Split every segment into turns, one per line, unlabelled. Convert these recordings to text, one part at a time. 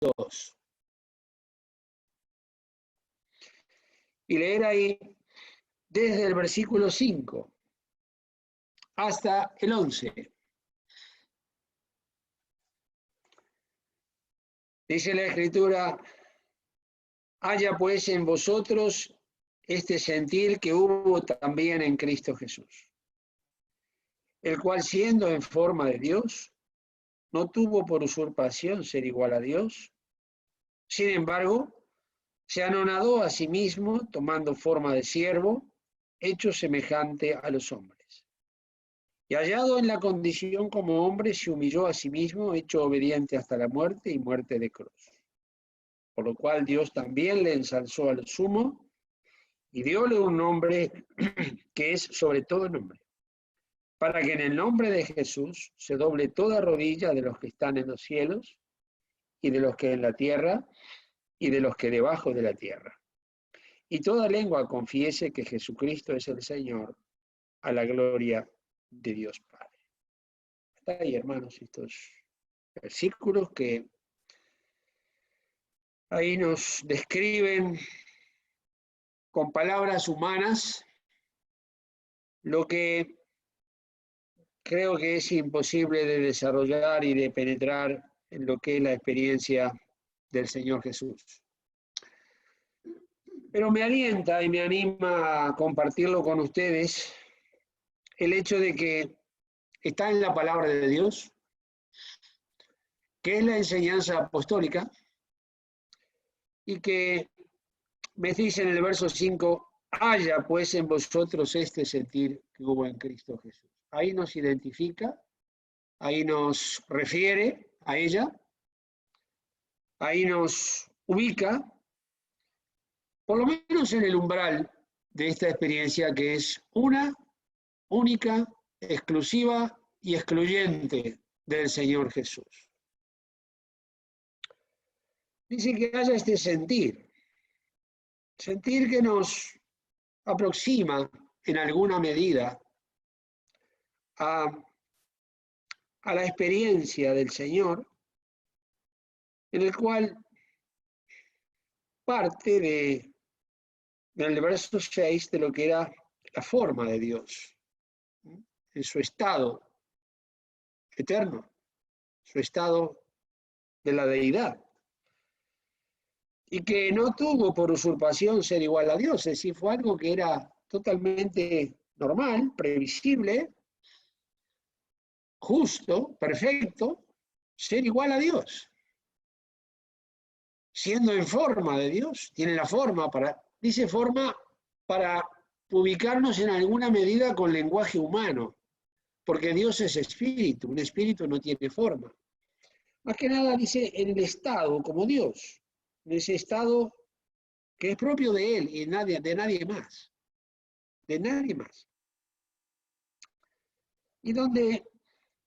2. Y leer ahí desde el versículo 5 hasta el 11. Dice la Escritura: haya pues en vosotros este sentir que hubo también en Cristo Jesús, el cual, siendo en forma de Dios, no tuvo por usurpación ser igual a Dios. Sin embargo, se anonadó a sí mismo, tomando forma de siervo, hecho semejante a los hombres. Y hallado en la condición como hombre, se humilló a sí mismo, hecho obediente hasta la muerte y muerte de cruz. Por lo cual Dios también le ensalzó a lo sumo y dióle un nombre que es sobre todo nombre, para que en el nombre de Jesús se doble toda rodilla de los que están en los cielos y de los que en la tierra y de los que debajo de la tierra. Y toda lengua confiese que Jesucristo es el Señor, a la gloria de Dios Padre. Hasta ahí, hermanos, estos versículos que ahí nos describen con palabras humanas lo que creo que es imposible de desarrollar y de penetrar en lo que es la experiencia del Señor Jesús. Pero me alienta y me anima a compartirlo con ustedes el hecho de que está en la palabra de Dios, que es la enseñanza apostólica, y que me dice en el verso 5, haya pues en vosotros este sentir que hubo en Cristo Jesús. Ahí nos identifica, ahí nos refiere a ella, ahí nos ubica, por lo menos en el umbral de esta experiencia que es una, única, exclusiva y excluyente del Señor Jesús. Dice que haya este sentir que nos aproxima en alguna medida a la experiencia del Señor, en el cual parte del verso 6 de lo que era la forma de Dios, en su estado eterno, su estado de la deidad, y que no tuvo por usurpación ser igual a Dios, es decir, fue algo que era totalmente normal, previsible, justo, perfecto, ser igual a Dios. Siendo en forma de Dios, tiene la forma dice forma para ubicarnos en alguna medida con lenguaje humano, porque Dios es espíritu, un espíritu no tiene forma. Más que nada dice en el estado como Dios, en ese estado que es propio de Él y de nadie más, de nadie más. Y donde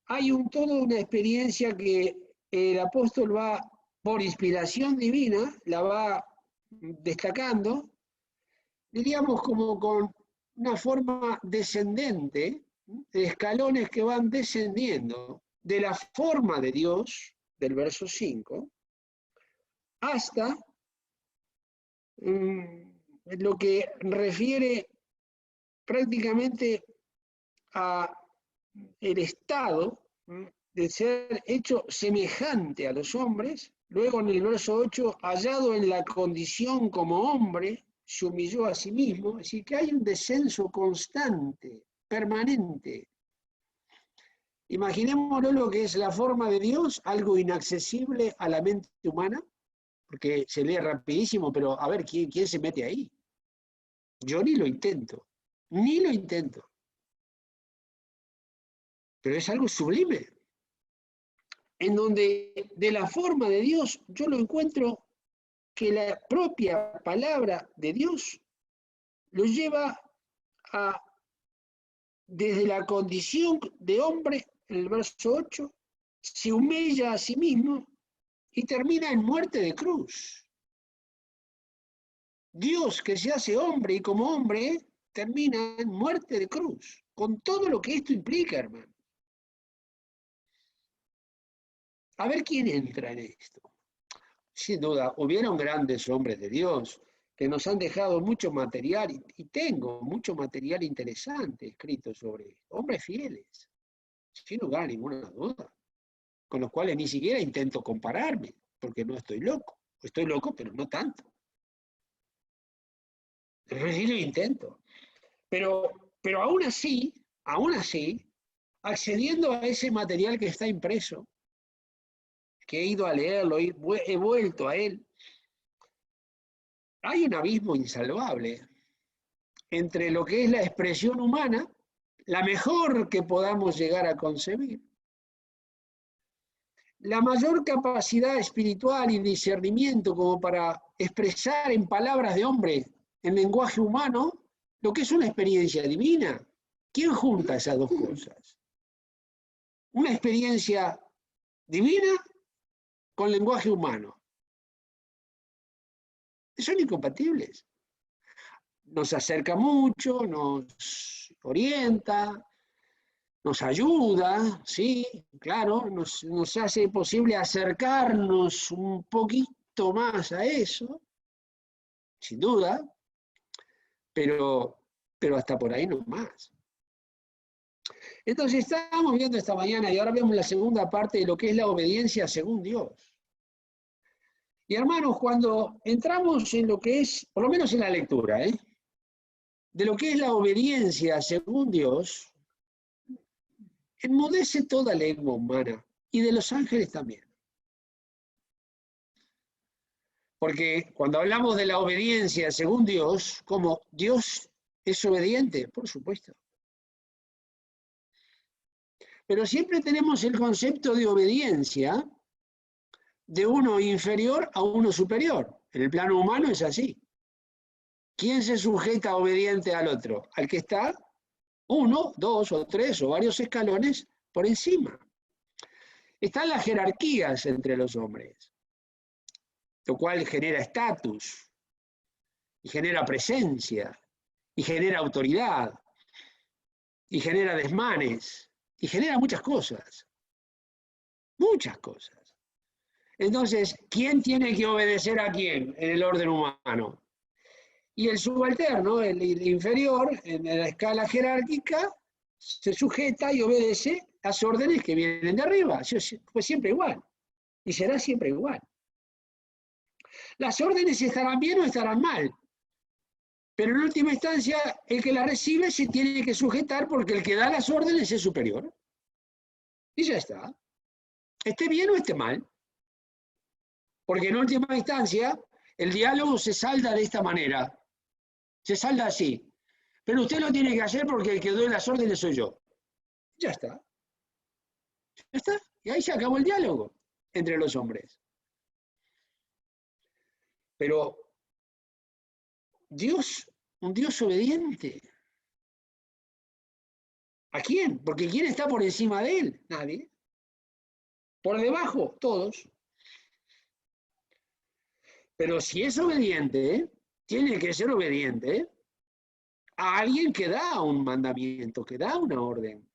hay toda una experiencia que el apóstol va, por inspiración divina, la va destacando, diríamos como con una forma descendente, de escalones que van descendiendo de la forma de Dios, del verso 5, hasta lo que refiere prácticamente a el estado de ser hecho semejante a los hombres. Luego en el verso 8, hallado en la condición como hombre, se humilló a sí mismo. Es decir, que hay un descenso constante, permanente. Imaginémonos lo que es la forma de Dios, algo inaccesible a la mente humana, porque se lee rapidísimo, pero a ver, ¿quién se mete ahí? Yo ni lo intento, ni lo intento. Pero es algo sublime, en donde de la forma de Dios yo lo encuentro que la propia palabra de Dios lo lleva a, desde la condición de hombre, en el verso 8, se humilla a sí mismo y termina en muerte de cruz. Dios que se hace hombre y como hombre termina en muerte de cruz, con todo lo que esto implica, hermano. A ver quién entra en esto. sin duda, hubieron grandes hombres de Dios que nos han dejado mucho material, y tengo mucho material interesante escrito sobre hombres fieles, sin lugar a ninguna duda, con los cuales ni siquiera intento compararme, porque no estoy loco. Estoy loco, pero no tanto. Sí lo intento. Pero aún así, accediendo a ese material que está impreso, que he ido a leerlo, he vuelto a él, hay un abismo insalvable entre lo que es la expresión humana, la mejor que podamos llegar a concebir, la mayor capacidad espiritual y discernimiento como para expresar en palabras de hombre, en lenguaje humano, lo que es una experiencia divina. ¿Quién junta esas dos cosas? Una experiencia divina con lenguaje humano. Son incompatibles. Nos acerca mucho, nos orienta, nos ayuda, sí, claro, nos hace posible acercarnos un poquito más a eso, sin duda, pero hasta por ahí no más. Entonces estábamos viendo esta mañana y ahora vemos la segunda parte de lo que es la obediencia según Dios. Y hermanos, cuando entramos en lo que es, por lo menos en la lectura, de lo que es la obediencia según Dios, enmudece toda lengua humana y de los ángeles también. Porque cuando hablamos de la obediencia según Dios, como Dios es obediente, por supuesto. Pero siempre tenemos el concepto de obediencia de uno inferior a uno superior. En el plano humano es así. ¿Quién se sujeta obediente al otro? Al que está uno, dos o tres o varios escalones por encima. Están las jerarquías entre los hombres, lo cual genera estatus, y genera presencia, y genera autoridad, y genera desmanes, y genera muchas cosas. Muchas cosas. Entonces, ¿quién tiene que obedecer a quién en el orden humano? Y el subalterno, el inferior, en la escala jerárquica, se sujeta y obedece las órdenes que vienen de arriba. Fue siempre igual. Y será siempre igual. Las órdenes estarán bien o estarán mal. Pero en última instancia, el que las recibe se tiene que sujetar porque el que da las órdenes es superior. Y ya está. Esté bien o esté mal. Porque en última instancia, el diálogo se salda de esta manera. Se salda así. Pero usted lo tiene que hacer porque el que doy las órdenes soy yo. Ya está. Ya está. Y ahí se acabó el diálogo entre los hombres. Pero Dios, un Dios obediente. ¿A quién? Porque ¿quién está por encima de él? Nadie. Por debajo, todos. Pero si es obediente, tiene que ser obediente a alguien que da un mandamiento, que da una orden.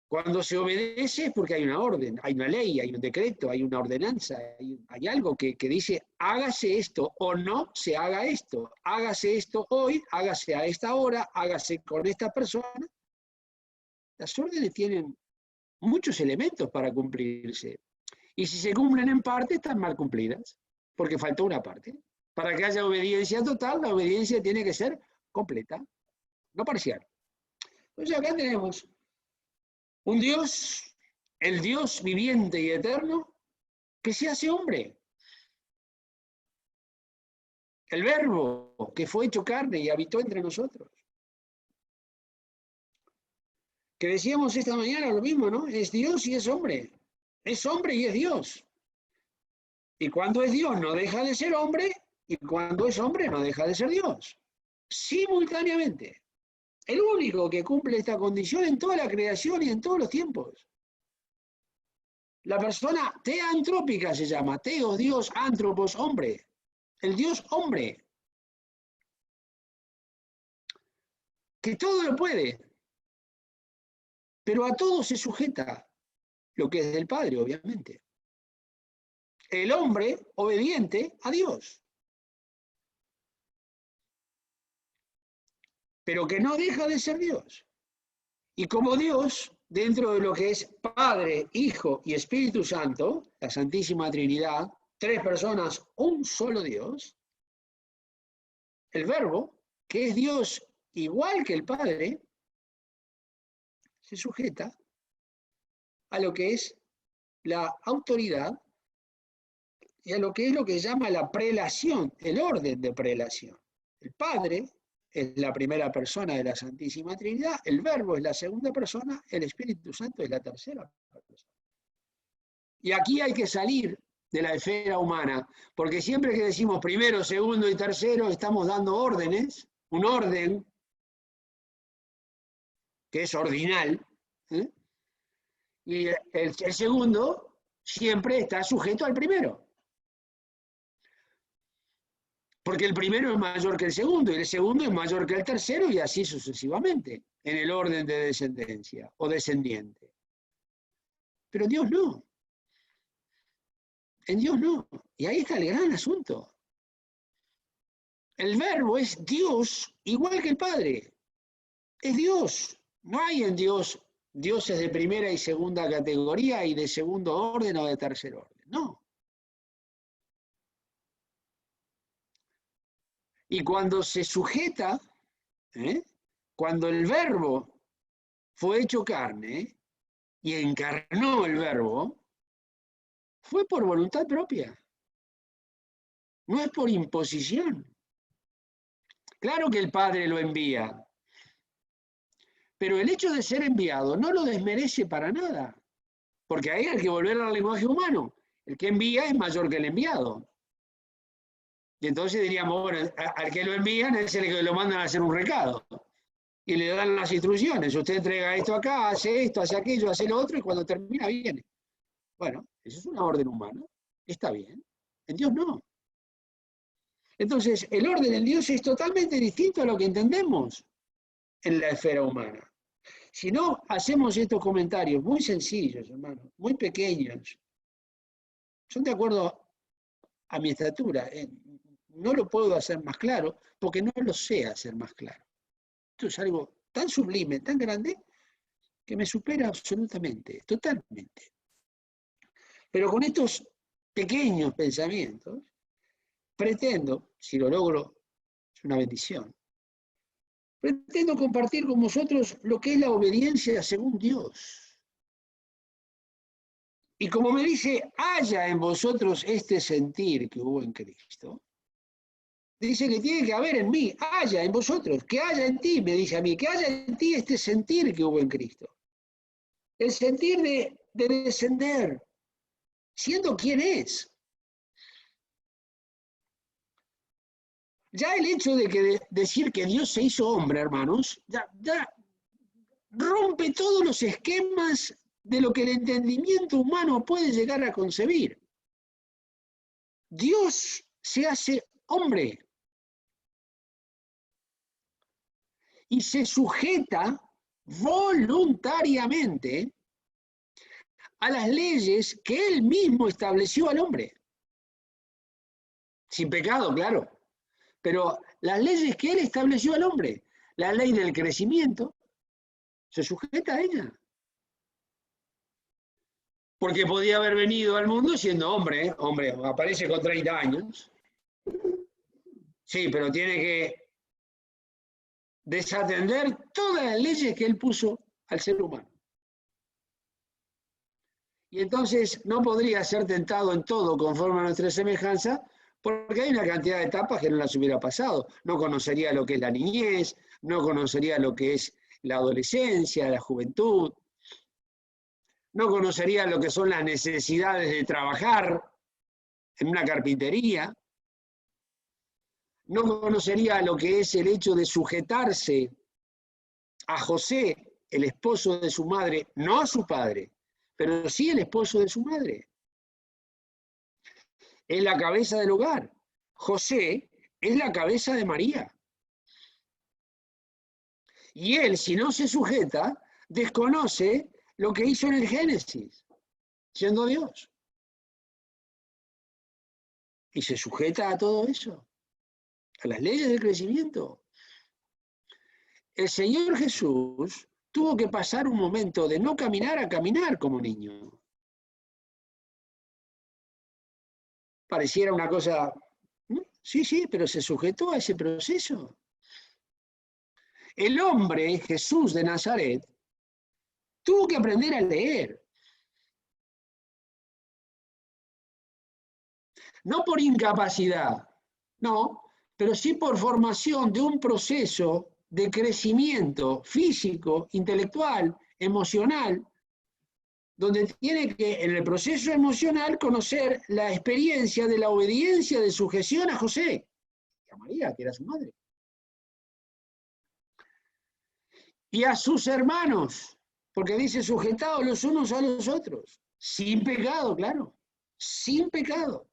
Cuando se obedece es porque hay una orden, hay una ley, hay un decreto, hay una ordenanza, hay algo que dice hágase esto o no se haga esto, hágase esto hoy, hágase a esta hora, hágase con esta persona. Las órdenes tienen muchos elementos para cumplirse. Y si se cumplen en parte, están mal cumplidas, porque faltó una parte. Para que haya obediencia total, la obediencia tiene que ser completa, no parcial. Entonces acá tenemos un Dios, el Dios viviente y eterno, que se hace hombre. El Verbo que fue hecho carne y habitó entre nosotros. Que decíamos esta mañana lo mismo, ¿no? Es Dios y es hombre. Es hombre y es Dios. Y cuando es Dios no deja de ser hombre, y cuando es hombre no deja de ser Dios. Simultáneamente. El único que cumple esta condición en toda la creación y en todos los tiempos. La persona teantrópica se llama, teos, Dios, antropos, hombre. El Dios hombre. Que todo lo puede, pero a todo se sujeta, lo que es del Padre, obviamente. el hombre obediente a Dios, pero que no deja de ser Dios. Y como Dios, dentro de lo que es Padre, Hijo y Espíritu Santo, la Santísima Trinidad, 3 personas, un solo Dios, el Verbo, que es Dios igual que el Padre, se sujeta a lo que es la autoridad y a lo que es lo que se llama la prelación, el orden de prelación. El Padre es la primera persona de la Santísima Trinidad, el Verbo es la segunda persona, el Espíritu Santo es la tercera persona. Y aquí hay que salir de la esfera humana, porque siempre que decimos primero, segundo y tercero, estamos dando órdenes, un orden que es ordinal, ¿eh? Y el segundo siempre está sujeto al primero. Porque el primero es mayor que el segundo, y el segundo es mayor que el tercero, y así sucesivamente, en el orden de descendencia o descendiente. Pero Dios no. En Dios no. Y ahí está el gran asunto. El Verbo es Dios igual que el Padre. Es Dios. No hay en Dios dioses de primera y segunda categoría y de segundo orden o de tercer orden. No. Y cuando se sujeta, cuando el Verbo fue hecho carne y encarnó el Verbo, fue por voluntad propia. No es por imposición. Claro que el Padre lo envía, pero el hecho de ser enviado no lo desmerece para nada, porque ahí hay que volver al lenguaje humano. El que envía es mayor que el enviado. Y entonces diríamos, bueno, al que lo envían es el que lo mandan a hacer un recado. Y le dan las instrucciones. Usted entrega esto acá, hace esto, hace aquello, hace lo otro, y cuando termina viene. Bueno, eso es una orden humana. Está bien. En Dios no. Entonces, el orden en Dios es totalmente distinto a lo que entendemos en la esfera humana. Si no, hacemos estos comentarios muy sencillos, hermano, muy pequeños. Son de acuerdo a mi estatura. No lo puedo hacer más claro porque no lo sé hacer más claro. Esto es algo tan sublime, tan grande, que me supera absolutamente, totalmente. Pero con estos pequeños pensamientos, pretendo, si lo logro, es una bendición, pretendo compartir con vosotros lo que es la obediencia según Dios. Y como me dice, haya en vosotros este sentir que hubo en Cristo, dice que tiene que haber en mí, haya en vosotros, que haya en ti, me dice a mí, que haya en ti este sentir que hubo en Cristo. El sentir de descender, siendo quien es. Ya el hecho de decir que Dios se hizo hombre, hermanos, ya rompe todos los esquemas de lo que el entendimiento humano puede llegar a concebir. Dios se hace hombre y se sujeta voluntariamente a las leyes que él mismo estableció al hombre. Sin pecado, claro. Pero las leyes que él estableció al hombre, la ley del crecimiento, se sujeta a ella. Porque podía haber venido al mundo siendo hombre, hombre, aparece con 30 años. Sí, pero tiene que desatender todas las leyes que él puso al ser humano. Y entonces no podría ser tentado en todo conforme a nuestra semejanza, porque hay una cantidad de etapas que no las hubiera pasado. No conocería lo que es la niñez, no conocería lo que es la adolescencia, la juventud, no conocería lo que son las necesidades de trabajar en una carpintería, no conocería lo que es el hecho de sujetarse a José, el esposo de su madre, no a su padre, pero sí el esposo de su madre. Es la cabeza del hogar. José es la cabeza de María. Y él, si no se sujeta, desconoce lo que hizo en el Génesis, siendo Dios. y se sujeta a todo eso, a las leyes del crecimiento. El Señor Jesús tuvo que pasar un momento de no caminar a caminar como niño. Pareciera una cosa, sí, sí, pero se sujetó a ese proceso. El hombre, Jesús de Nazaret, tuvo que aprender a leer. No por incapacidad, no, pero sí por formación de un proceso de crecimiento físico, intelectual, emocional, donde tiene que, en el proceso emocional, conocer la experiencia de la obediencia, de sujeción a José y a María, que era su madre. Y a sus hermanos, porque dice sujetados los unos a los otros, sin pecado, claro, sin pecado.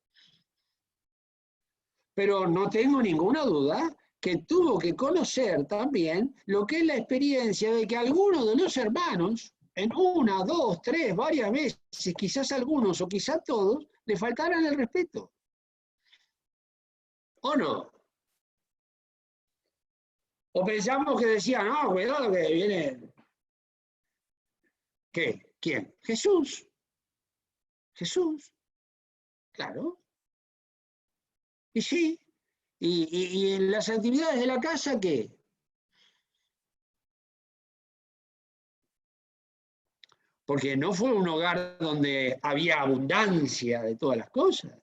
Pero no tengo ninguna duda que tuvo que conocer también lo que es la experiencia de que algunos de los hermanos, en una, dos, tres, varias veces, quizás algunos o quizás todos, le faltaran el respeto. ¿O no? O pensamos que decían, no, cuidado que viene. ¿Qué? ¿Quién? Jesús. Jesús. Claro. Y sí. Y en las actividades de la casa, ¿qué? Porque no fue un hogar donde había abundancia de todas las cosas.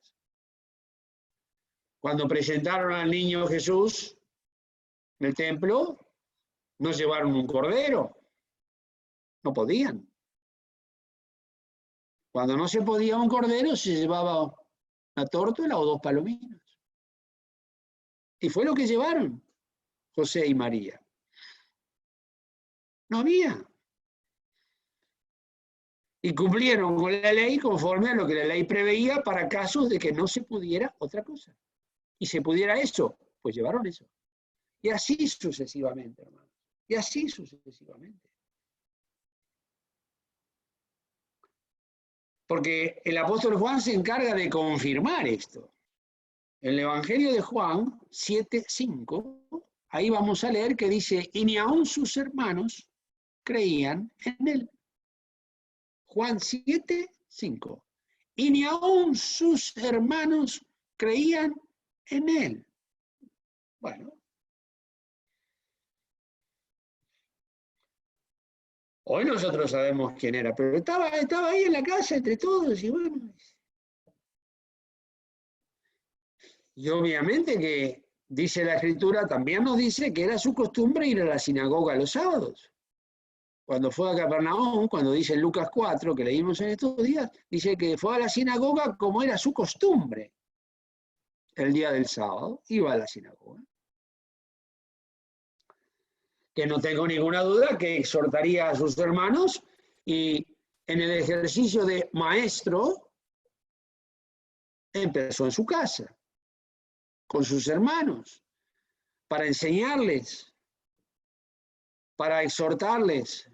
Cuando presentaron al niño Jesús en el templo, no llevaron un cordero, no podían. Cuando no se podía un cordero, se llevaba una tórtola o dos palominas. Y fue lo que llevaron José y María. No había. Y cumplieron con la ley conforme a lo que la ley preveía para casos de que no se pudiera otra cosa. Y se pudiera eso, pues llevaron eso. Y así sucesivamente, hermano. Y así sucesivamente. Porque el apóstol Juan se encarga de confirmar esto. En el Evangelio de Juan 7:5, ahí vamos a leer que dice, y ni aun sus hermanos creían en él. Juan 7:5. Y ni aun sus hermanos creían en él. Bueno. Hoy nosotros sabemos quién era, pero estaba ahí en la casa entre todos y bueno. Y obviamente que dice la Escritura, también nos dice que era su costumbre ir a la sinagoga los sábados. Cuando fue a Capernaum, cuando dice en Lucas 4, que leímos en estos días, dice que fue a la sinagoga como era su costumbre. El día del sábado iba a la sinagoga. Que no tengo ninguna duda que exhortaría a sus hermanos y en el ejercicio de maestro empezó en su casa, con sus hermanos, para enseñarles, para exhortarles,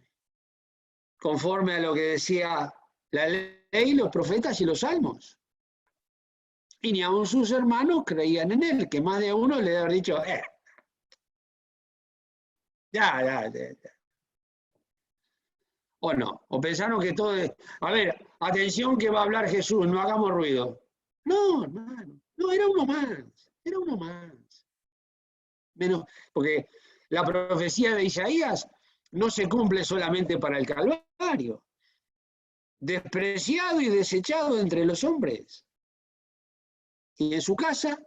conforme a lo que decía la ley, los profetas y los salmos. Y ni aun sus hermanos creían en él, que más de uno le debe haber dicho, ya. O no, o pensaron que todo es, a ver, atención que va a hablar Jesús, no hagamos ruido. No, hermano, no, era uno más. Menos, porque la profecía de Isaías no se cumple solamente para el Calvario. Despreciado y desechado entre los hombres. Y en su casa,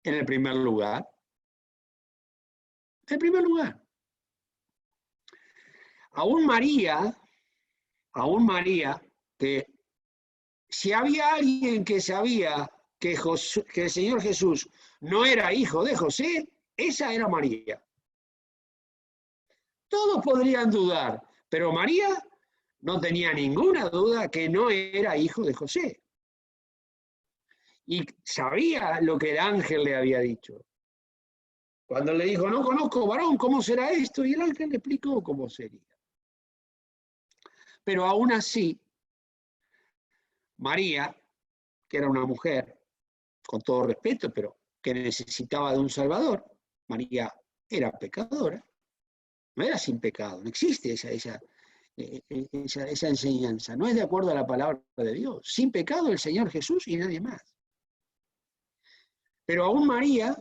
en el primer lugar. En primer lugar. Aún María, que si había alguien que sabía que el Señor Jesús no era hijo de José, esa era María. Todos podrían dudar, pero María no tenía ninguna duda que no era hijo de José. Y sabía lo que el ángel le había dicho. Cuando le dijo, no conozco varón, ¿cómo será esto? Y el ángel le explicó cómo sería. Pero aún así, María, que era una mujer, con todo respeto, pero que necesitaba de un Salvador. María era pecadora, no era sin pecado, no existe esa enseñanza, no es de acuerdo a la palabra de Dios. Sin pecado el Señor Jesús y nadie más. Pero aún María,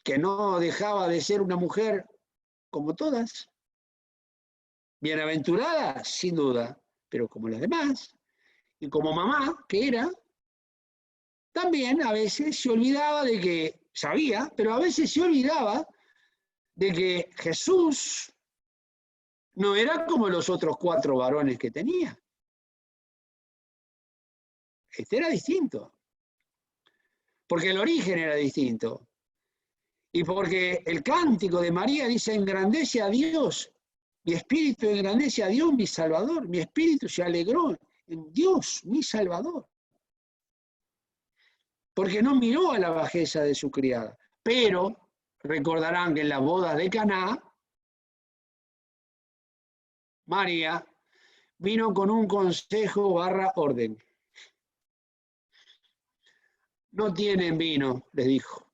que no dejaba de ser una mujer como todas, bienaventurada, sin duda, pero como las demás, y como mamá que era, también a veces se olvidaba de que, sabía, pero a veces se olvidaba de que Jesús no era como los otros 4 varones que tenía. Este era distinto, porque el origen era distinto, y porque el cántico de María dice, engrandece a Dios, mi espíritu engrandece a Dios, mi Salvador, mi espíritu se alegró en Dios, mi Salvador, porque no miró a la bajeza de su criada. Pero recordarán que en las bodas de Caná, María vino con un consejo / orden. No tienen vino, les dijo.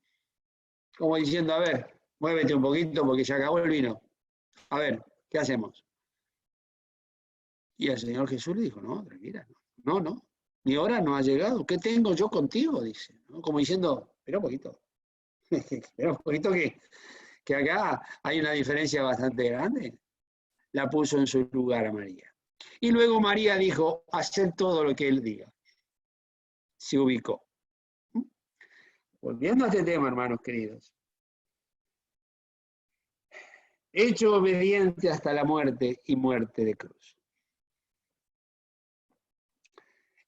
Como diciendo, a ver, muévete un poquito porque se acabó el vino. A ver, ¿qué hacemos? Y el Señor Jesús le dijo, no, tranquila, no, mi hora no ha llegado. ¿Qué tengo yo contigo? Dice, ¿no? Como diciendo, espera un poquito. Espera un poquito que acá hay una diferencia bastante grande. La puso en su lugar a María. Y luego María dijo, haced todo lo que él diga. Se ubicó. Volviendo a este tema, hermanos queridos. Hecho obediente hasta la muerte y muerte de cruz.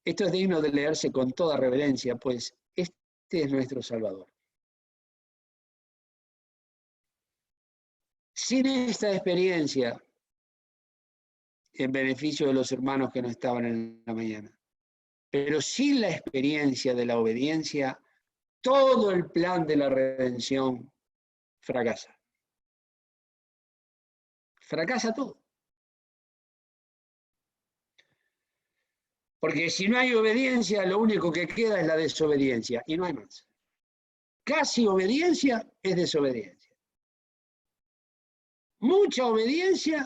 Esto es digno de leerse con toda reverencia, pues este es nuestro Salvador. Sin esta experiencia, en beneficio de los hermanos que no estaban en la mañana, pero sin la experiencia de la obediencia, todo el plan de la redención fracasa. Fracasa todo. Porque si no hay obediencia, lo único que queda es la desobediencia, y no hay más. Casi obediencia es desobediencia. Mucha obediencia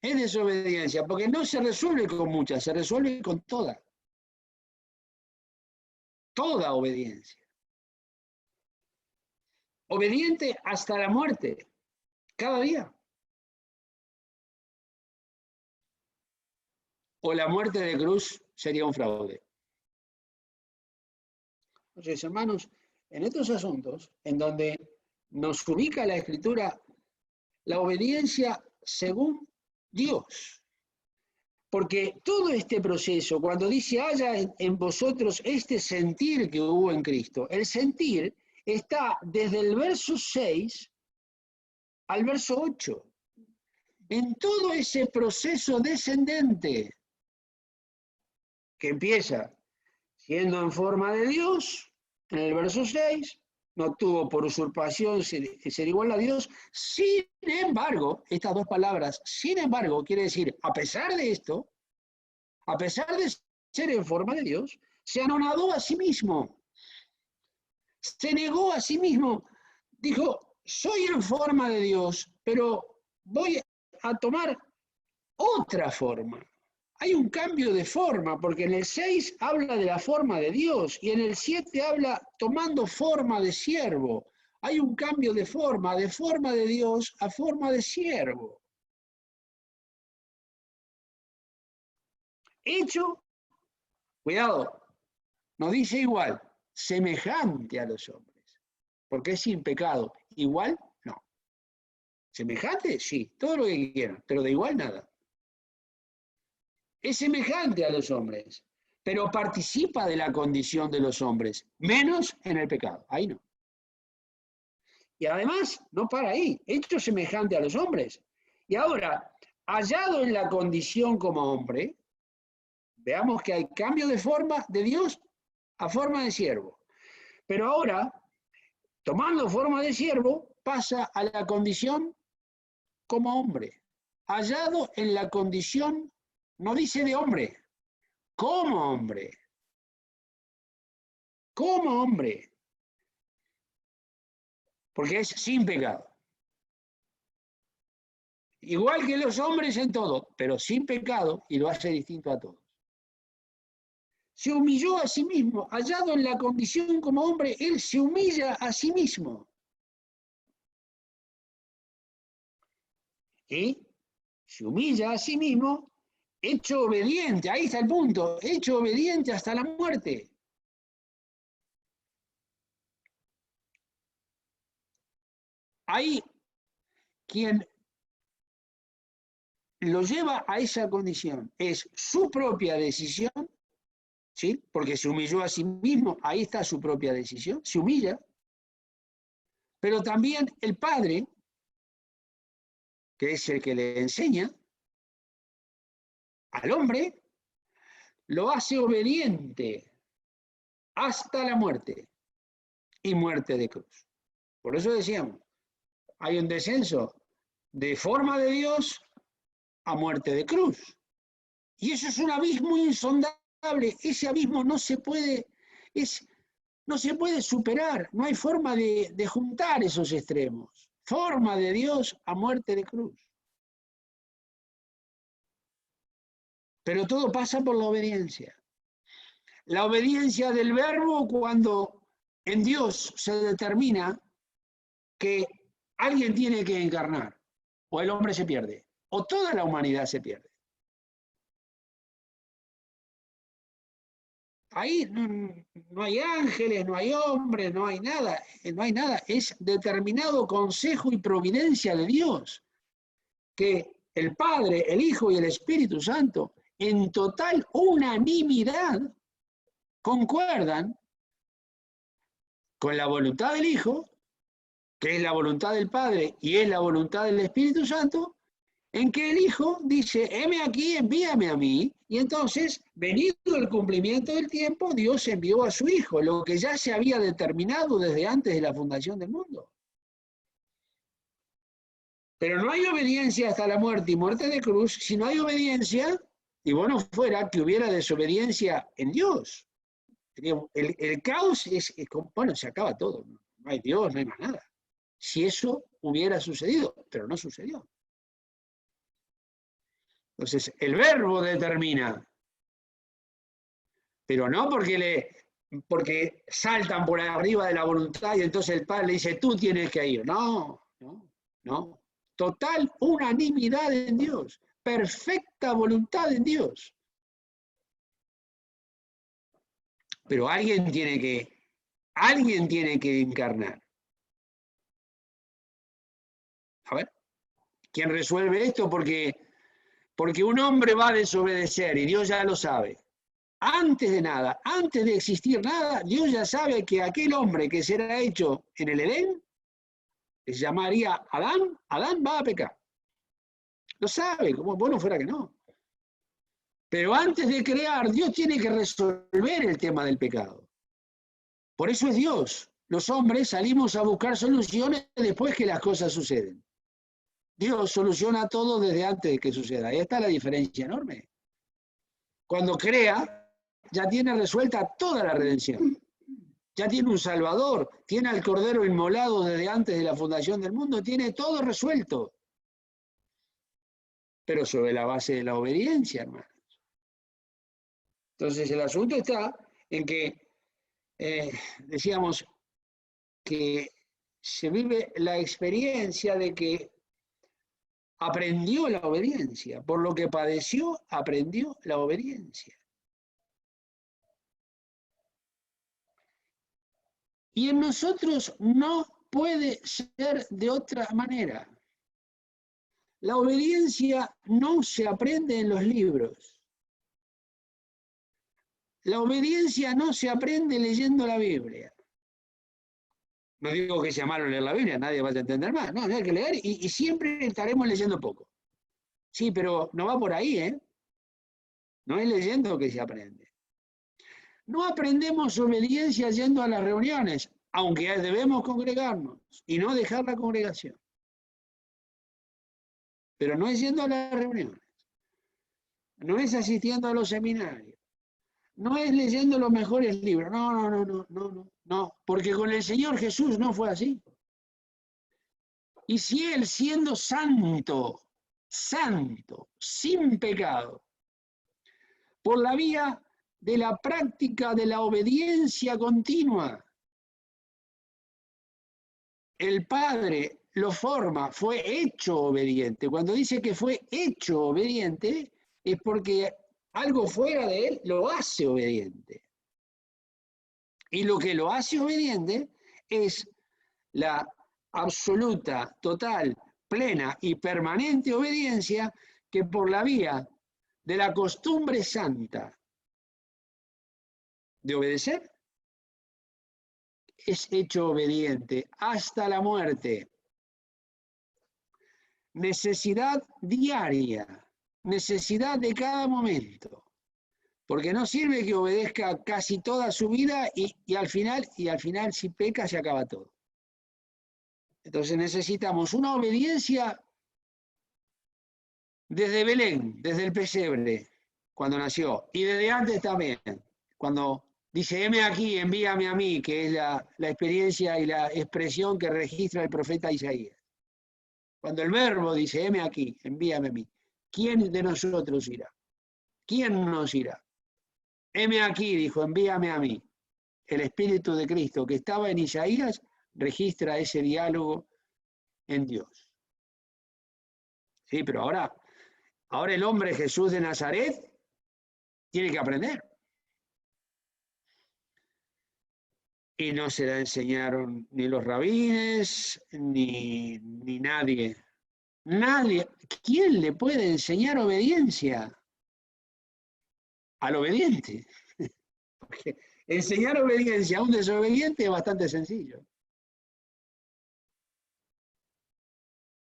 es desobediencia, porque no se resuelve con mucha, se resuelve con toda. Toda obediencia. Obediente hasta la muerte, cada día. O la muerte de cruz sería un fraude. Entonces, hermanos, en estos asuntos, en donde nos ubica la Escritura, la obediencia según Dios. Porque todo este proceso, cuando dice haya en vosotros este sentir que hubo en Cristo, el sentir está desde el verso 6 al verso 8. En todo ese proceso descendente que empieza siendo en forma de Dios, en el verso 6, no tuvo por usurpación ser igual a Dios. Sin embargo, estas dos palabras, sin embargo, quiere decir, a pesar de esto, a pesar de ser en forma de Dios, se anonadó a sí mismo, se negó a sí mismo, dijo, soy en forma de Dios, pero voy a tomar otra forma. Hay un cambio de forma, porque en el 6 habla de la forma de Dios y en el 7 habla tomando forma de siervo. Hay un cambio de forma de Dios a forma de siervo. Hecho, cuidado, no dice igual, semejante a los hombres, porque es sin pecado. Igual, no. Semejante, sí, todo lo que quieran, pero de igual nada. Es semejante a los hombres, pero participa de la condición de los hombres, menos en el pecado. Ahí no. Y además, no para ahí, hecho semejante a los hombres. Y ahora, hallado en la condición como hombre, veamos que hay cambio de forma de Dios a forma de siervo. Pero ahora, tomando forma de siervo, pasa a la condición como hombre. Hallado en la condición, no dice de hombre, como hombre. como hombre, porque es sin pecado. Igual que los hombres en todo, pero sin pecado, y lo hace distinto a todos. Se humilló a sí mismo, hallado en la condición como hombre, él se humilla a sí mismo. Y se humilla a sí mismo, hecho obediente, ahí está el punto, hecho obediente hasta la muerte. Ahí quien lo lleva a esa condición es su propia decisión, ¿sí? Porque se humilló a sí mismo, ahí está su propia decisión, se humilla, pero también el Padre, que es el que le enseña al hombre, lo hace obediente hasta la muerte y muerte de cruz. Por eso decíamos, hay un descenso de forma de Dios a muerte de cruz. Y eso es un abismo insondable, ese abismo no se puede, no se puede superar, no hay forma de juntar esos extremos. Forma de Dios a muerte de cruz. Pero todo pasa por la obediencia. La obediencia del verbo cuando en Dios se determina que alguien tiene que encarnar, o el hombre se pierde, o toda la humanidad se pierde. Ahí no hay ángeles, no hay hombres, no hay nada, es determinado consejo y providencia de Dios, que el Padre, el Hijo y el Espíritu Santo, en total unanimidad, concuerdan con la voluntad del Hijo, que es la voluntad del Padre y es la voluntad del Espíritu Santo, en que el Hijo dice, heme aquí, envíame a mí, y entonces, venido el cumplimiento del tiempo, Dios envió a su Hijo, lo que ya se había determinado desde antes de la fundación del mundo. Pero no hay obediencia hasta la muerte y muerte de cruz, si no hay obediencia, y bueno fuera que hubiera desobediencia en Dios. El caos bueno, se acaba todo, no hay Dios, no hay más nada. Si eso hubiera sucedido, pero no sucedió. Entonces, el verbo determina, pero no porque saltan por arriba de la voluntad y entonces el Padre le dice, tú tienes que ir. No. Total unanimidad en Dios, perfecta voluntad en Dios. Pero alguien tiene que encarnar. A ver, ¿quién resuelve esto? Porque un hombre va a desobedecer y Dios ya lo sabe. Antes de nada, antes de existir nada, Dios ya sabe que aquel hombre que será hecho en el Edén, que se llamaría Adán va a pecar. Lo sabe, como bueno fuera que no. Pero antes de crear, Dios tiene que resolver el tema del pecado. Por eso es Dios. Los hombres salimos a buscar soluciones después que las cosas suceden. Dios soluciona todo desde antes de que suceda. Ahí está la diferencia enorme. Cuando crea, ya tiene resuelta toda la redención. Ya tiene un Salvador, tiene al Cordero inmolado desde antes de la fundación del mundo, tiene todo resuelto. Pero sobre la base de la obediencia, hermanos. Entonces el asunto está en que, decíamos, que se vive la experiencia de que aprendió la obediencia. Por lo que padeció, aprendió la obediencia. Y en nosotros no puede ser de otra manera. La obediencia no se aprende en los libros. La obediencia no se aprende leyendo la Biblia. No digo que sea malo leer la Biblia, nadie va a entender más. No, hay que leer y siempre estaremos leyendo poco. Sí, pero no va por ahí, ¿eh? No es leyendo que se aprende. No aprendemos obediencia yendo a las reuniones, aunque debemos congregarnos y no dejar la congregación. Pero no es yendo a las reuniones, no es asistiendo a los seminarios, no es leyendo los mejores libros. No, porque con el Señor Jesús no fue así. Y si Él, siendo santo, sin pecado, por la vía de la práctica de la obediencia continua, el Padre lo forma, fue hecho obediente. Cuando dice que fue hecho obediente, es porque algo fuera de Él lo hace obediente. Y lo que lo hace obediente es la absoluta, total, plena y permanente obediencia que por la vía de la costumbre santa de obedecer es hecho obediente hasta la muerte. Necesidad diaria, necesidad de cada momento. Porque no sirve que obedezca casi toda su vida y al final si peca se acaba todo. Entonces necesitamos una obediencia desde Belén, desde el pesebre, cuando nació, y desde antes también, cuando dice, heme aquí, envíame a mí, que es la experiencia y la expresión que registra el profeta Isaías. Cuando el verbo dice, heme aquí, envíame a mí, ¿quién de nosotros irá? ¿Quién nos irá? Heme aquí, dijo, envíame a mí. El Espíritu de Cristo que estaba en Isaías registra ese diálogo en Dios. Sí, pero ahora el hombre Jesús de Nazaret tiene que aprender. Y no se la enseñaron ni los rabines, ni nadie. Nadie. ¿Quién le puede enseñar obediencia? Al obediente. Porque enseñar obediencia a un desobediente es bastante sencillo.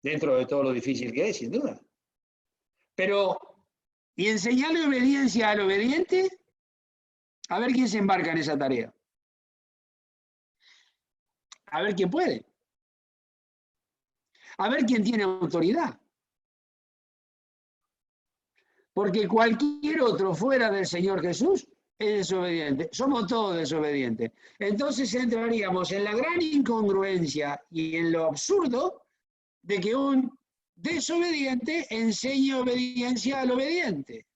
Dentro de todo lo difícil que es, sin duda. Pero, ¿y enseñarle obediencia al obediente? A ver quién se embarca en esa tarea. A ver quién puede. A ver quién tiene autoridad. Porque cualquier otro fuera del Señor Jesús es desobediente. Somos todos desobedientes. Entonces entraríamos en la gran incongruencia y en lo absurdo de que un desobediente enseñe obediencia al obediente.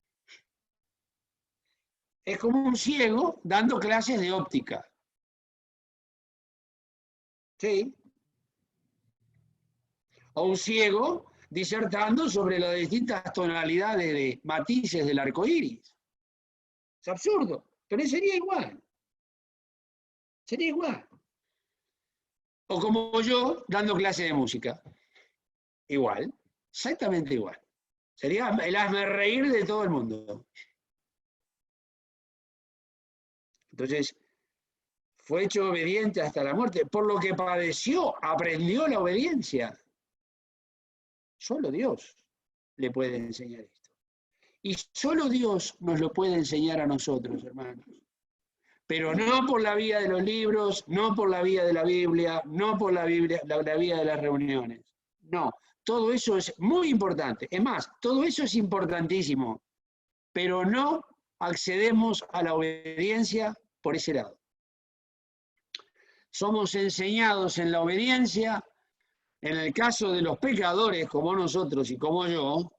Es como un ciego dando clases de óptica. Sí. O un ciego disertando sobre las distintas tonalidades de matices del arco iris. Es absurdo, pero sería igual. Sería igual. O como yo dando clase de música. Igual, exactamente igual. Sería el hazme reír de todo el mundo. Entonces, fue hecho obediente hasta la muerte. Por lo que padeció, aprendió la obediencia. Solo Dios le puede enseñar esto. Y solo Dios nos lo puede enseñar a nosotros, hermanos. Pero no por la vía de los libros, no por la vía de la Biblia, no por la vía de las reuniones. No, todo eso es muy importante. Es más, todo eso es importantísimo. Pero no accedemos a la obediencia por ese lado. Somos enseñados en la obediencia. En el caso de los pecadores como nosotros y como yo,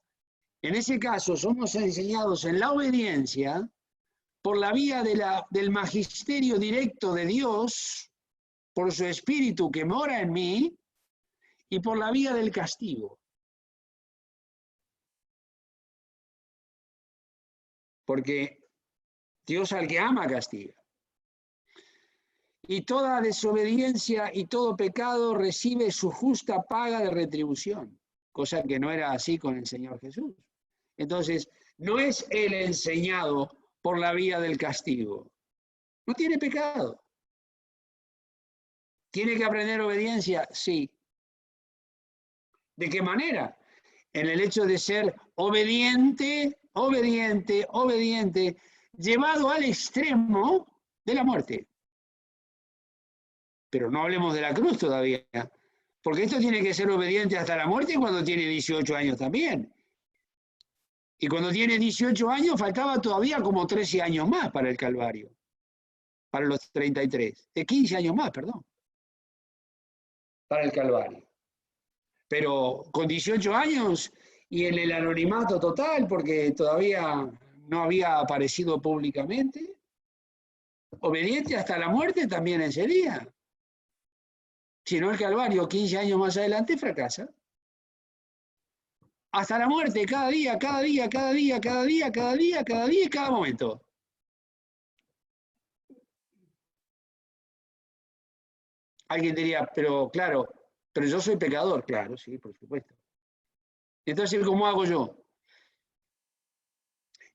en ese caso somos enseñados en la obediencia por la vía del magisterio directo de Dios, por su Espíritu que mora en mí, y por la vía del castigo. Porque Dios al que ama castiga. Y toda desobediencia y todo pecado recibe su justa paga de retribución, cosa que no era así con el Señor Jesús. Entonces, no es Él enseñado por la vía del castigo. No tiene pecado. ¿Tiene que aprender obediencia? Sí. ¿De qué manera? En el hecho de ser obediente, llevado al extremo de la muerte. Pero no hablemos de la cruz todavía, porque esto tiene que ser obediente hasta la muerte cuando tiene 18 años también. Y cuando tiene 18 años, faltaba todavía como 13 años más para el Calvario, para los 33. 15 años más, perdón, para el Calvario. Pero con 18 años y en el anonimato total, porque todavía no había aparecido públicamente, obediente hasta la muerte también ese día. Si no, el Calvario, 15 años más adelante, fracasa. Hasta la muerte, cada día, cada día, cada día, cada día, cada día, cada día y cada momento. Alguien diría, pero claro, pero yo soy pecador. Claro, sí, por supuesto. Entonces, ¿cómo hago yo?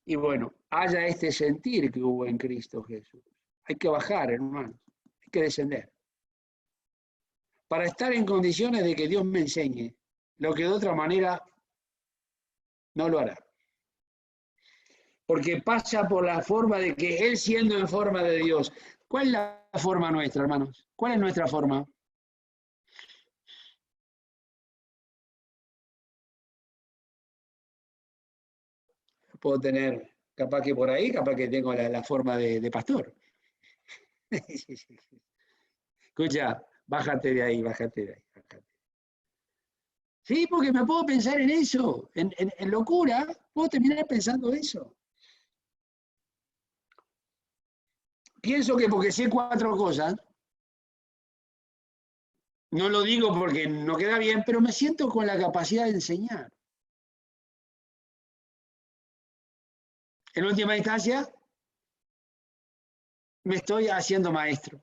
Y bueno, haya este sentir que hubo en Cristo Jesús. Hay que bajar, hermanos. Hay que descender. Para estar en condiciones de que Dios me enseñe lo que de otra manera no lo hará. Porque pasa por la forma de que Él siendo en forma de Dios. ¿Cuál es la forma nuestra, hermanos? ¿Cuál es nuestra forma? Puedo tener, capaz que por ahí, capaz que tengo la forma de pastor. Escucha, bájate de ahí, bájate de ahí. Bájate. Sí, porque me puedo pensar en eso, en locura, puedo terminar pensando eso. Pienso que porque sé 4 cosas, no lo digo porque no queda bien, pero me siento con la capacidad de enseñar. En última instancia, me estoy haciendo maestro.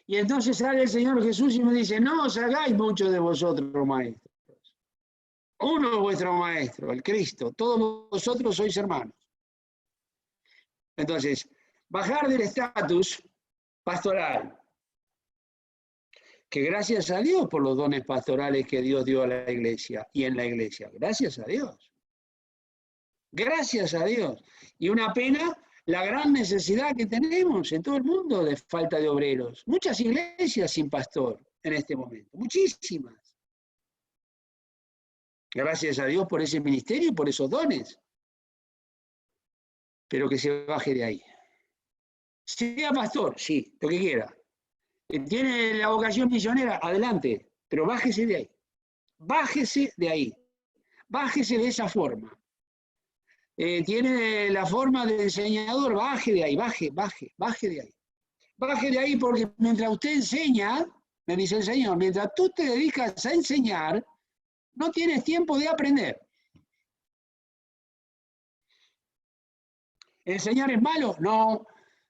Y entonces sale el Señor Jesús y me dice, no os hagáis muchos de vosotros maestros. Uno es vuestro maestro, el Cristo. Todos vosotros sois hermanos. Entonces, bajar del estatus pastoral, que gracias a Dios por los dones pastorales que Dios dio a la iglesia y en la iglesia. Gracias a Dios. Gracias a Dios. Y una pena la gran necesidad que tenemos en todo el mundo de falta de obreros. Muchas iglesias sin pastor en este momento, muchísimas. Gracias a Dios por ese ministerio y por esos dones. Pero que se baje de ahí. Sea pastor, sí, lo que quiera. ¿Tiene la vocación misionera? Adelante, pero bájese de ahí. Bájese de ahí. Bájese de esa forma. Tiene la forma de enseñador, baje de ahí, baje de ahí. Baje de ahí porque mientras usted enseña, me dice el Señor, mientras tú te dedicas a enseñar, no tienes tiempo de aprender. ¿Enseñar es malo? No.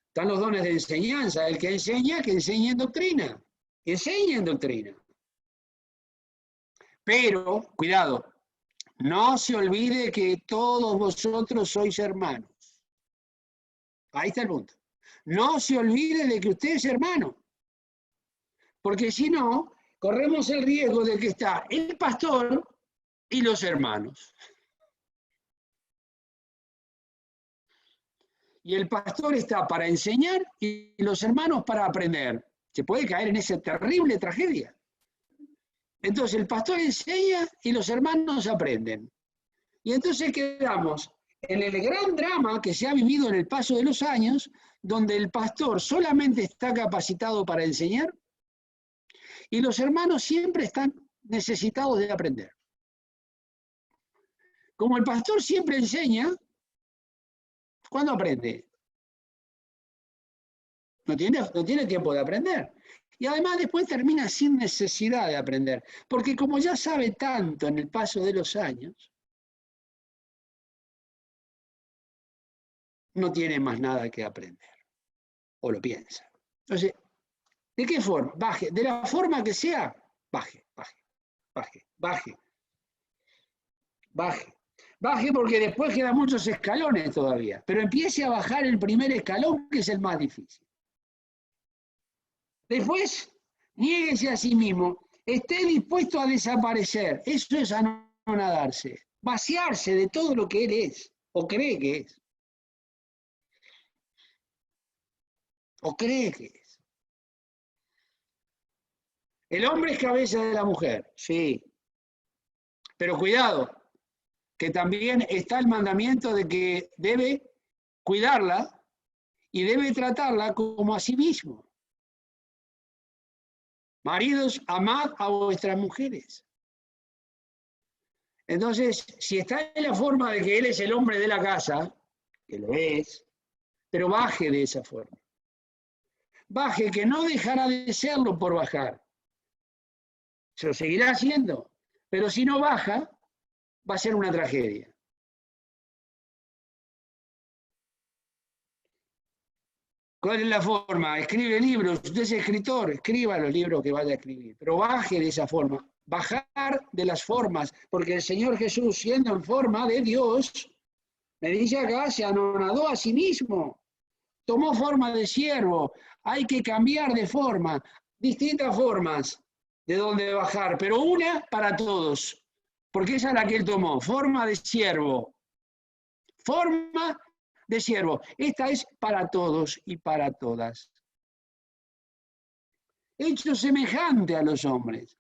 Están los dones de enseñanza. El que enseñe en doctrina. Enseña en doctrina. Pero, cuidado, no se olvide que todos vosotros sois hermanos. Ahí está el punto. No se olvide de que usted es hermano. Porque si no, corremos el riesgo de que está el pastor y los hermanos. Y el pastor está para enseñar y los hermanos para aprender. Se puede caer en esa terrible tragedia. Entonces el pastor enseña y los hermanos aprenden. Y entonces quedamos en el gran drama que se ha vivido en el paso de los años, donde el pastor solamente está capacitado para enseñar y los hermanos siempre están necesitados de aprender. Como el pastor siempre enseña, ¿cuándo aprende? No tiene tiempo de aprender. Y además después termina sin necesidad de aprender, porque como ya sabe tanto en el paso de los años, no tiene más nada que aprender, o lo piensa. Entonces, ¿de qué forma? Baje, de la forma que sea, baje. Baje porque después quedan muchos escalones todavía, pero empiece a bajar el primer escalón, que es el más difícil. Después, niéguese a sí mismo, esté dispuesto a desaparecer, eso es anonadarse, vaciarse de todo lo que él es, o cree que es. O cree que es. El hombre es cabeza de la mujer, sí. Pero cuidado, que también está el mandamiento de que debe cuidarla y debe tratarla como a sí mismo. Maridos, amad a vuestras mujeres. Entonces, si está en la forma de que él es el hombre de la casa, que lo es, pero baje de esa forma. Baje, que no dejará de serlo por bajar. Se lo seguirá haciendo, pero si no baja, va a ser una tragedia. ¿Cuál es la forma? Escribe libros, usted es escritor, escriba los libros que vaya a escribir, pero baje de esa forma, bajar de las formas, porque el Señor Jesús, siendo en forma de Dios, me dice acá, se anonadó a sí mismo, tomó forma de siervo, hay que cambiar de forma, distintas formas de donde bajar, pero una para todos, porque esa es la que él tomó, forma de siervo, forma de siervo. Esta es para todos y para todas. Hecho semejante a los hombres.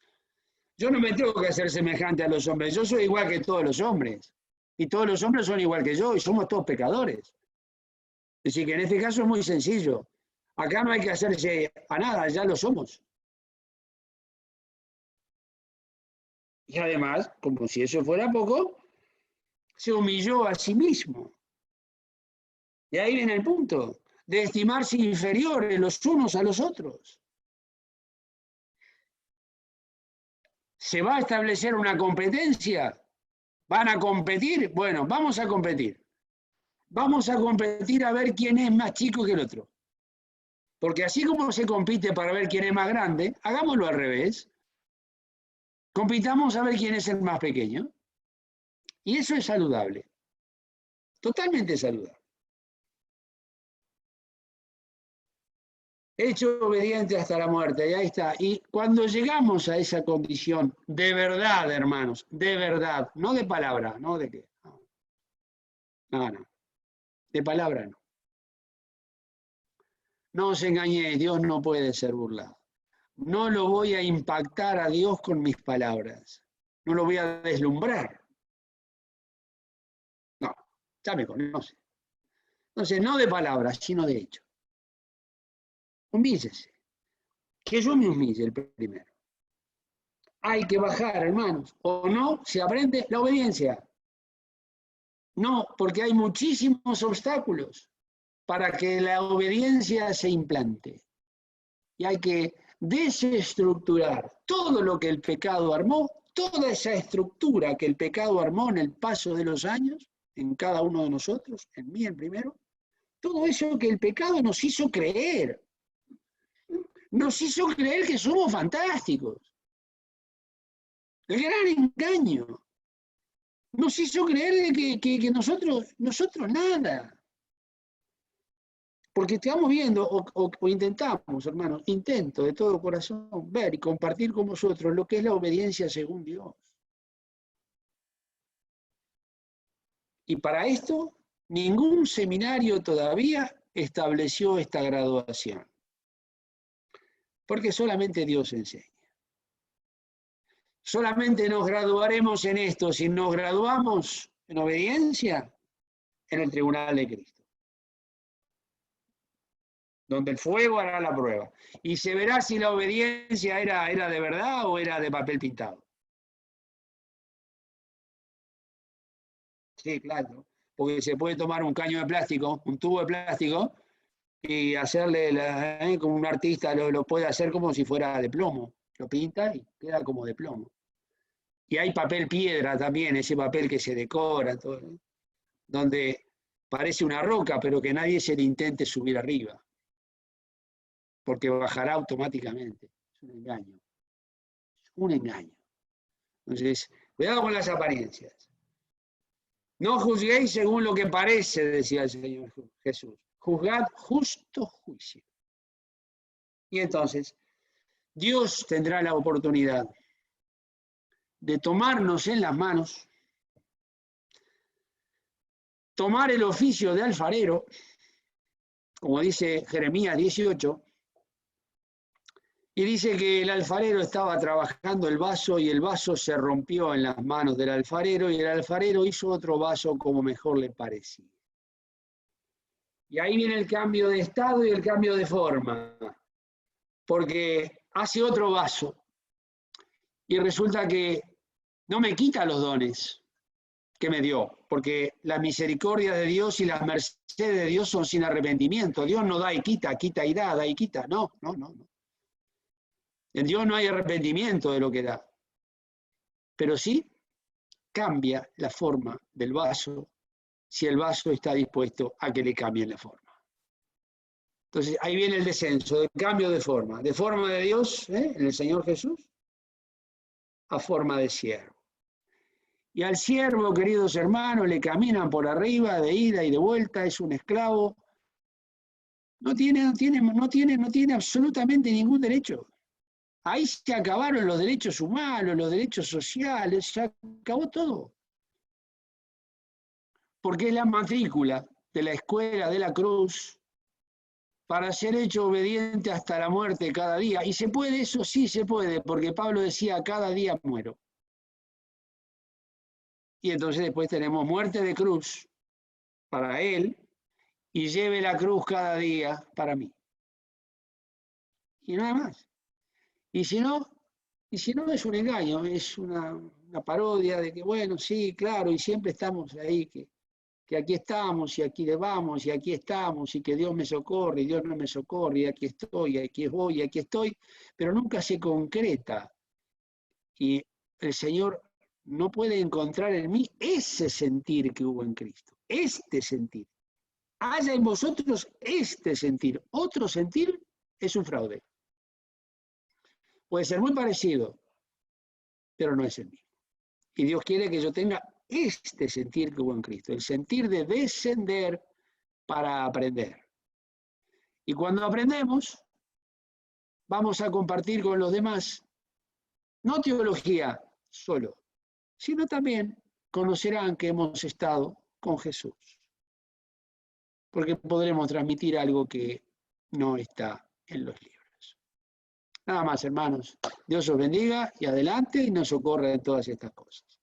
Yo no me tengo que hacer semejante a los hombres, yo soy igual que todos los hombres. Y todos los hombres son igual que yo y somos todos pecadores. Es decir, que en este caso es muy sencillo. Acá no hay que hacerse a nada, ya lo somos. Y además, como si eso fuera poco, se humilló a sí mismo. Y ahí viene el punto, de estimarse inferiores los unos a los otros. ¿Se va a establecer una competencia? ¿Van a competir? Bueno, vamos a competir. Vamos a competir a ver quién es más chico que el otro. Porque así como se compite para ver quién es más grande, hagámoslo al revés. Compitamos a ver quién es el más pequeño. Y eso es saludable. Totalmente saludable. Hecho obediente hasta la muerte, y ahí está. Y cuando llegamos a esa condición, de verdad, hermanos, de verdad, no de palabra, no de qué. No, de palabra no. No os engañéis, Dios no puede ser burlado. No lo voy a impactar a Dios con mis palabras. No lo voy a deslumbrar. No, ya me conoce. Entonces, no de palabras, sino de hecho. Humíllese. Que yo me humille el primero. Hay que bajar, hermanos. O no, se aprende la obediencia. No, porque hay muchísimos obstáculos para que la obediencia se implante. Y hay que desestructurar todo lo que el pecado armó, toda esa estructura que el pecado armó en el paso de los años, en cada uno de nosotros, en mí el primero, todo eso que el pecado nos hizo creer. Nos hizo creer que somos fantásticos. El gran engaño. Nos hizo creer que nosotros nada. Porque estamos viendo, o intentamos, hermanos, intento de todo corazón ver y compartir con vosotros lo que es la obediencia según Dios. Y para esto, ningún seminario todavía estableció esta graduación. Porque solamente Dios enseña. Solamente nos graduaremos en esto si nos graduamos en obediencia en el tribunal de Cristo, donde el fuego hará la prueba. Y se verá si la obediencia era de verdad o era de papel pintado. Sí, claro, porque se puede tomar un caño de plástico, un tubo de plástico, y hacerle, como un artista lo puede hacer como si fuera de plomo. Lo pinta y queda como de plomo. Y hay papel piedra también, ese papel que se decora, todo, ¿no? Donde parece una roca, pero que nadie se le intente subir arriba, porque bajará automáticamente. Es un engaño. Es un engaño. Entonces, cuidado con las apariencias. No juzguéis según lo que parece, decía el Señor Jesús. Juzgad justo juicio. Y entonces, Dios tendrá la oportunidad de tomarnos en las manos, tomar el oficio de alfarero, como dice Jeremías 18, Y dice que el alfarero estaba trabajando el vaso y el vaso se rompió en las manos del alfarero y el alfarero hizo otro vaso como mejor le parecía. Y ahí viene el cambio de estado y el cambio de forma, porque hace otro vaso y resulta que no me quita los dones que me dio, porque la misericordia de Dios y las mercedes de Dios son sin arrepentimiento. Dios no da y quita, quita y da y quita. No. En Dios no hay arrepentimiento de lo que da, pero sí cambia la forma del vaso si el vaso está dispuesto a que le cambien la forma. Entonces ahí viene el descenso, el cambio de forma de Dios, en el Señor Jesús, a forma de siervo. Y al siervo, queridos hermanos, le caminan por arriba, de ida y de vuelta, es un esclavo, no tiene absolutamente ningún derecho. Ahí se acabaron los derechos humanos, los derechos sociales, se acabó todo. Porque es la matrícula de la escuela de la cruz para ser hecho obediente hasta la muerte cada día. Y se puede, eso sí se puede, porque Pablo decía, cada día muero. Y entonces después tenemos muerte de cruz para él y lleve la cruz cada día para mí. Y nada más. Y si no es un engaño, es una parodia de que, bueno, sí, claro, y siempre estamos ahí, que aquí estamos, y aquí vamos, y aquí estamos, y que Dios me socorre, y Dios no me socorre, y aquí estoy, y aquí voy, y aquí estoy, pero nunca se concreta. Y el Señor no puede encontrar en mí ese sentir que hubo en Cristo, este sentir. Haya en vosotros este sentir. Otro sentir es un fraude. Puede ser muy parecido, pero no es el mismo. Y Dios quiere que yo tenga este sentir que hubo en Cristo, el sentir de descender para aprender. Y cuando aprendemos, vamos a compartir con los demás, no teología solo, sino también conocerán que hemos estado con Jesús. Porque podremos transmitir algo que no está en los libros. Nada más, hermanos. Dios os bendiga y adelante y nos socorra en todas estas cosas.